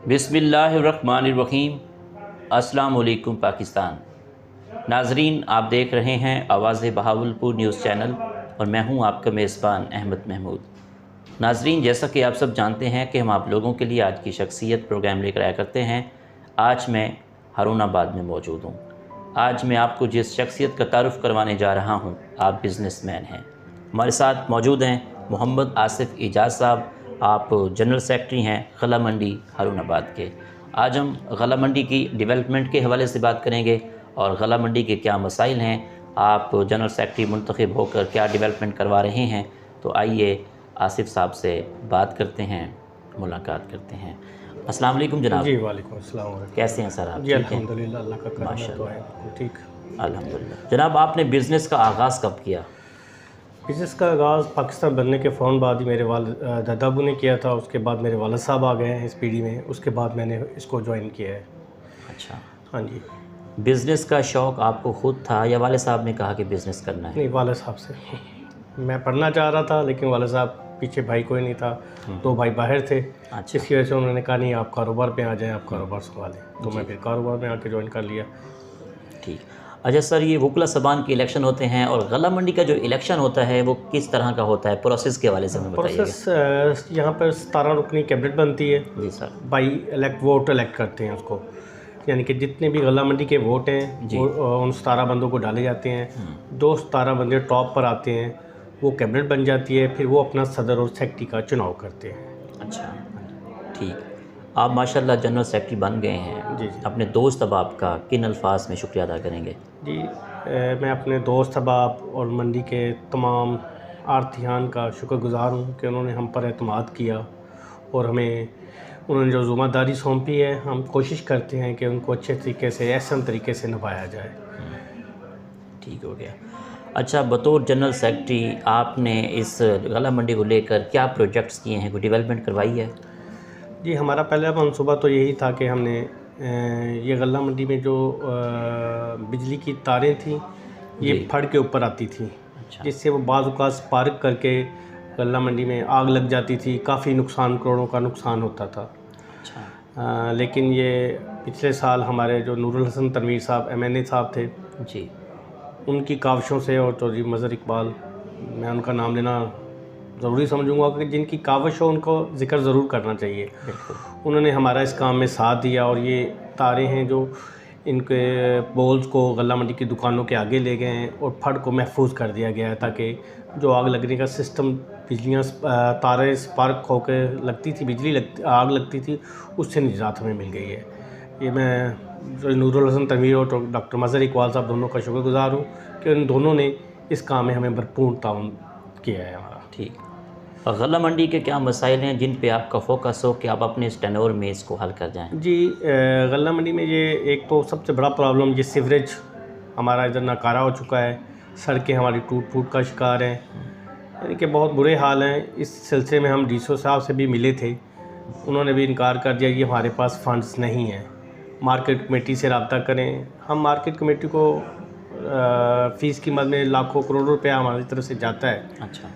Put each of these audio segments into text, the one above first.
बिस्मिल्लाहिर्रहमानिर्रहीम। अस्सलाम वालेकुम पाकिस्तान। नाजरीन, आप देख रहे हैं आवाज़ बहावलपुर न्यूज़ चैनल और मैं हूं आपका मेज़बान अहमद महमूद। नाजरीन, जैसा कि आप सब जानते हैं कि हम आप लोगों के लिए आज की शख्सियत प्रोग्राम लेकर आया करते हैं। आज मैं हारूनाबाद में मौजूद हूँ। आज मैं आपको जिस शख्सियत का तारुफ़ करवाने जा रहा हूँ, आप बिज़नेसमैन हैं। हमारे साथ मौजूद हैं मोहम्मद आसिफ इजाज़ साहब। आप जनरल सेक्रेटरी हैं गला मंडी हारूनाबाद के। आज हम गला मंडी की डेवलपमेंट के हवाले से बात करेंगे और गला मंडी के क्या मसाइल हैं, आप जनरल सेक्रेटरी मुंतखब होकर क्या डेवलपमेंट करवा रहे हैं। तो आइए आसिफ साहब से बात करते हैं, मुलाकात करते हैं। अस्सलाम वालेकुम जनाब। जी वालेकुम अस्सलाम। कैसे हैं सर आप? जी अल्हम्दुलिल्लाह, अल्लाह का करम है, तो है ठीक अल्हम्दुलिल्लाह। जनाब, आपने बिज़नेस का आगाज़ कब किया? बिज़नेस का आगाज़ पाकिस्तान बनने के फ़ौरन बाद ही मेरे दादाबू ने किया था। उसके बाद मेरे वालिद साहब आ गए हैं इस पीढ़ी में, उसके बाद मैंने इसको ज्वाइन किया है। अच्छा, हाँ जी। बिज़नेस का शौक़ आपको ख़ुद था या वाले साहब ने कहा कि बिज़नेस करना है? नहीं, वालिद साहब से। मैं पढ़ना चाह रहा था लेकिन वालिद साहब, पीछे भाई कोई नहीं था, दो भाई बाहर थे। अच्छा। इसकी वजह से उन्होंने कहा नहीं, आप कारोबार पे आ जाएं, आप कारोबार संभालें। तो मैं फिर कारोबार में आके ज्वाइन कर लिया। ठीक। अच्छा सर, ये वकला सबान के इलेक्शन होते हैं और गला मंडी का जो इलेक्शन होता है वो किस तरह का होता है? प्रोसेस के हवाले से हमें बताइएगा। प्रोसेस यहाँ पर 17 रुकनी कैबिनेट बनती है। जी सर। बाई वोट इलेक्ट करते हैं उसको, यानी कि जितने भी गला मंडी के वोट हैं वो उन 17 बंदों को डाले जाते हैं। दो 17 बंदे टॉप पर आते हैं, वो कैबिनेट बन जाती है। फिर वो अपना सदर और सेक्रेटरी का चुनाव करते हैं। अच्छा, ठीक। आप माशाल्लाह जनरल सेक्रेटरी बन गए हैं। जी। अपने दोस्त अहबाब का किन अल्फाज में शुक्रिया अदा करेंगे? जी, मैं अपने दोस्त अहबाब और मंडी के तमाम आर्थियान का शुक्रगुज़ार हूँ कि उन्होंने हम पर एतमाद किया और हमें उन्होंने जो ज़िम्मेदारी सौंपी है, हम कोशिश करते हैं कि उनको अच्छे तरीके से, एहसन तरीके से निभाया जाए। ठीक हो गया। अच्छा, बतौर जनरल सेक्रेटरी आपने इस गला मंडी को लेकर क्या प्रोजेक्ट्स किए हैं, कोई डेवलपमेंट करवाई है? जी, हमारा पहला मनसूबा तो यही था कि हमने ये गला मंडी में जो बिजली की तारें थीं, ये फड़ के ऊपर आती थी। अच्छा। जिससे वो बाज़ औक़ात स्पार्क करके गला मंडी में आग लग जाती थी। काफ़ी नुकसान, करोड़ों का नुकसान होता था। अच्छा। लेकिन ये पिछले साल हमारे जो नूरुल हसन तनवीर साहब MNA साहब थे जी, उनकी काविशों से, और चौधरी मज़हर इकबाल, मैं उनका नाम लेना ज़रूरी समझूंगा कि जिनकी काविश हो उनको ज़िक्र ज़रूर करना चाहिए। बिल्कुल। उन्होंने हमारा इस काम में साथ दिया और ये तारें हैं जो इनके पोल्स को गला मंडी की दुकानों के आगे ले गए हैं और फड़ को महफूज कर दिया गया है, ताकि जो आग लगने का सिस्टम, बिजलियाँ तारें स्पार्क होकर लगती थी, आग लगती थी, उससे निजात हमें मिल गई है। ये मैं जो नूरुल हसन तनवीर और डॉक्टर मज़हर इकबाल साहब दोनों का शुक्रगुज़ार हूँ कि उन दोनों ने इस काम में हमें भरपूर ताउन किया है हमारा। ठीक। और गला मंडी के क्या मसाइल हैं जिन पे आपका फोकस हो कि आप अपने इस टेन्योर में इसको हल कर जाएं? जी, गला मंडी में ये एक तो सबसे बड़ा प्रॉब्लम, ये सीवरेज हमारा इधर नाकारा हो चुका है। सड़कें हमारी टूट फूट का शिकार हैं, यानी कि बहुत बुरे हाल हैं। इस सिलसिले में हम DCO साहब से भी मिले थे, उन्होंने भी इनकार कर दिया कि हमारे पास फ़ंड्स नहीं हैं, मार्केट कमेटी से रब्ता करें। हम मार्केट कमेटी को फ़ीस की मद में लाखों करोड़ों रुपया हमारी तरफ से जाता है। अच्छा।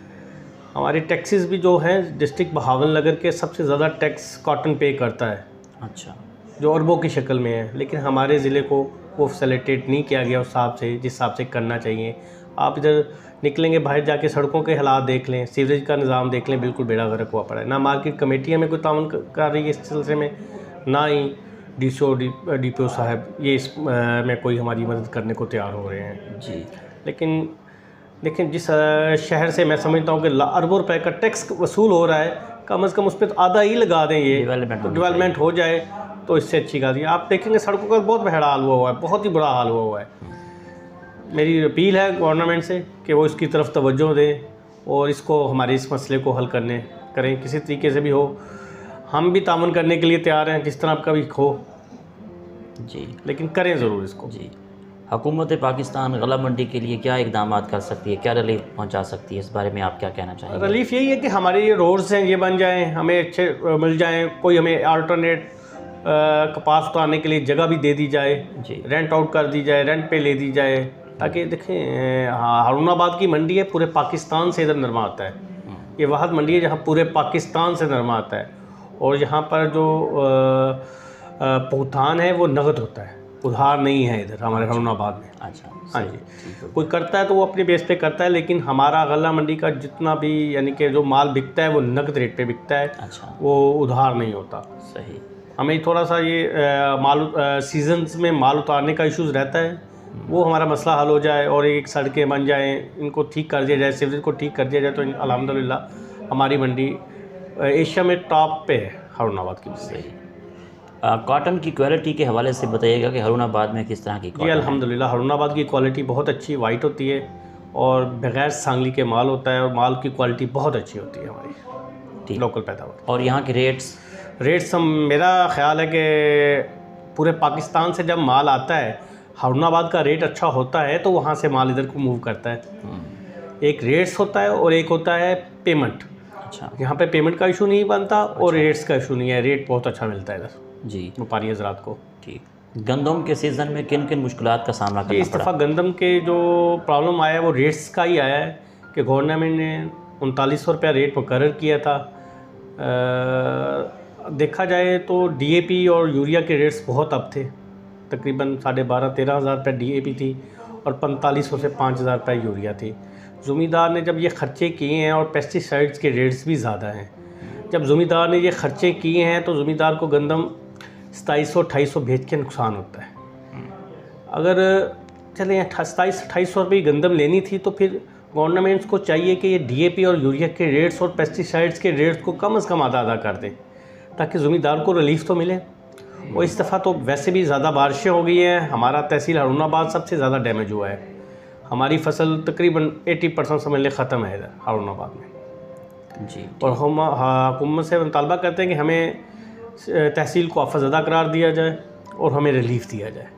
हमारे टैक्सेस भी जो हैं, डिस्ट्रिक्ट बहावलनगर के सबसे ज़्यादा टैक्स कॉटन पे करता है। अच्छा। जो अरबों की शक्ल में है, लेकिन हमारे ज़िले को वो फैसिलिटेट नहीं किया गया उस हिसाब से जिस हिसाब से करना चाहिए। आप इधर निकलेंगे, बाहर जाके सड़कों के हालात देख लें, सीवरेज का निज़ाम देख लें, बिल्कुल बेड़ा गर्क हुआ पड़ा है। ना मार्केट कमेटी हमें कोई ताउन कर रही है इस सिलसिले में, ना ही DCO DPO साहब ये इस में कोई हमारी मदद करने को तैयार हो रहे हैं। जी। लेकिन जिस शहर से मैं समझता हूँ कि अरबों रुपए का टैक्स वसूल हो रहा है, कम से कम उस पर तो आधा ही लगा दें, ये डेवलपमेंट हो जाए तो इससे अच्छी बात है। आप देखेंगे सड़कों का बहुत बड़ा हाल हुआ है, बहुत ही बुरा हाल हुआ है। मेरी अपील है गवर्नमेंट से कि वो इसकी तरफ तवज्जो दें और इसको, हमारे इस मसले को हल करें किसी तरीके से भी हो। हम भी तामुन करने के लिए तैयार हैं, जिस तरह आपका भी हो जी, लेकिन करें ज़रूर इसको। जी। हुकूमत पाकिस्तान गला मंडी के लिए क्या इकदाम कर सकती है, क्या रिलीफ पहुंचा सकती है, इस बारे में आप क्या कहना चाहेंगे? रिलीफ यही है कि हमारे ये रोड्स हैं ये बन जाएं, हमें अच्छे मिल जाएं, कोई हमें अल्टरनेट कपास उतारने के लिए जगह भी दे दी जाए, जी। रेंट आउट कर दी जाए, रेंट पे ले दी जाए, ताकि देखें हारूनाबाद की मंडी है, पूरे पाकिस्तान से इधर नरमा आता है। ये वाहद मंडी है जहाँ पूरे पाकिस्तान से नरमा आता है और यहाँ पर जो भुगतान है वो नगद होता है, उधार नहीं है इधर हमारे हारूनाबाद में। अच्छा, हाँ जी, कोई करता है तो वो अपने बेस पे करता है, लेकिन हमारा गल्ला मंडी का जितना भी यानी कि जो माल बिकता है वो नगद रेट पे बिकता है। अच्छा, वो उधार नहीं होता। सही। हमें थोड़ा सा ये माल सीजन्स में माल उतारने का इश्यूज़ रहता है, वो हमारा मसला हल हो जाए और एक सड़कें बन जाएँ, इनको ठीक कर दिया जाए, सीवरेज को ठीक कर दिया जाए, तो अल्हम्दुलिल्लाह हमारी मंडी एशिया में टॉप पे है, हारूनाबाद की मंडी। सही। कॉटन की क्वालिटी के हवाले से बताइएगा कि हारूनाबाद में किस तरह की जी कॉटन है? अल्हम्दुलिल्लाह हारूनाबाद की क्वालिटी बहुत अच्छी वाइट होती है और बगैर सांगली के माल होता है, और माल की क्वालिटी बहुत अच्छी होती है हमारी ठीक। लोकल पैदावार। और यहाँ के रेट्स? रेट्स मेरा ख्याल है कि पूरे पाकिस्तान से जब माल आता है, हारूनाबाद का रेट अच्छा होता है तो वहाँ से माल इधर को मूव करता है। एक रेट्स होता है और एक होता है पेमेंट। अच्छा यहाँ पे पेमेंट का इशू नहीं बनता और रेट्स का इशू नहीं है, रेट बहुत अच्छा मिलता है इधर जी, व्यापारी हजरात को। ठीक। गंदम के सीज़न में किन किन मुश्किलात का सामना जी करना इस पड़ा? दफ़ा गंदम के जो प्रॉब्लम आया है वो रेट्स का ही आया है कि गवर्नमेंट ने 3900 रुपया रेट मुकर्रर किया था। देखा जाए तो डीएपी और यूरिया के रेट्स बहुत अप थे, तकरीबन 12,500-13 हज़ार रुपये डीएपी थी और 4500 से 5000 रुपये यूरिया थी। ज़मींदार ने जब ये ख़र्चे किए हैं और पेस्टिसाइड्स के रेट्स भी ज़्यादा हैं, जब ज़मींदार ने ये ख़र्चे किए हैं तो ज़मींदार को गंदम 2700-2800 भेज के नुकसान होता है। अगर चलें 2700-2800 रुपये गंदम लेनी थी तो फिर गवर्नमेंट्स को चाहिए कि ये डीएपी और यूरिया के रेट्स और पेस्टिसाइड्स के रेट्स को कम से कम आधा आधा कर दें ताकि ज़मींदार को रिलीफ तो मिले। और इस दफ़ा तो वैसे भी ज़्यादा बारिशें हो गई हैं, हमारा तहसील हारूनाबाद सबसे ज़्यादा डैमेज हुआ है। हमारी फसल तकरीबन 80% समझ लें ख़त्म है इधर हारूनाबाद में जी। और हम हुकूमत से मुतालबा करते हैं कि हमें तहसील को आफज़दा करार दिया जाए और हमें रिलीफ दिया जाए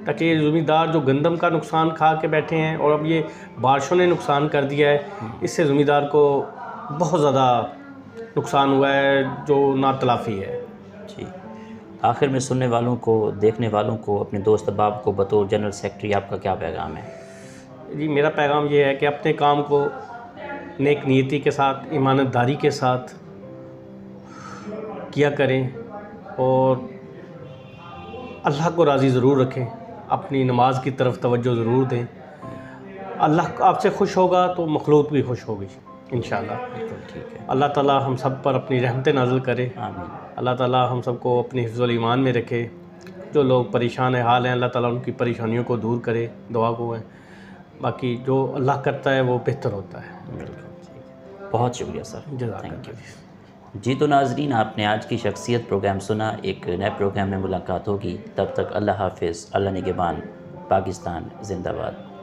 ताकि ये ज़मींदार जो गंदम का नुकसान खा के बैठे हैं और अब ये बारिशों ने नुकसान कर दिया है, इससे ज़मींदार को बहुत ज़्यादा नुकसान हुआ है जो ना तलाफ़ी है। जी, आखिर में सुनने वालों को, देखने वालों को, अपने दोस्त अहबाब को बतौर जनरल सेक्रेटरी आपका क्या पैगाम है? जी मेरा पैगाम ये है कि अपने काम को नेक नीयती के साथ, ईमानदारी के साथ किया करें और अल्लाह को राज़ी ज़रूर रखें, अपनी नमाज की तरफ तवज्जो ज़रूर दें। अल्लाह आपसे खुश होगा तो मखलूक भी खुश होगी इंशाअल्लाह। बिल्कुल ठीक है। अल्लाह ताला हम सब पर अपनी रहमतें नाज़िल करे। आमीन। अल्लाह ताला हम सबको अपने हिफ्ज़ुल ईमान में रखे। जो लोग परेशान हाल हैं अल्लाह ताला उनकी परेशानियों को दूर करे, दुआ को है। बाकी जो अल्लाह करता है वो बेहतर होता है। बिल्कुल ठीक है। बहुत शुक्रिया सर, थैंक यू। जज़ाकल्लाह। जी तो नाजरीन, आपने आज की शख्सियत प्रोग्राम सुना। एक नए प्रोग्राम में मुलाकात होगी, तब तक अल्लाह हाफिज़, अल्लाह निगहबान, पाकिस्तान जिंदाबाद।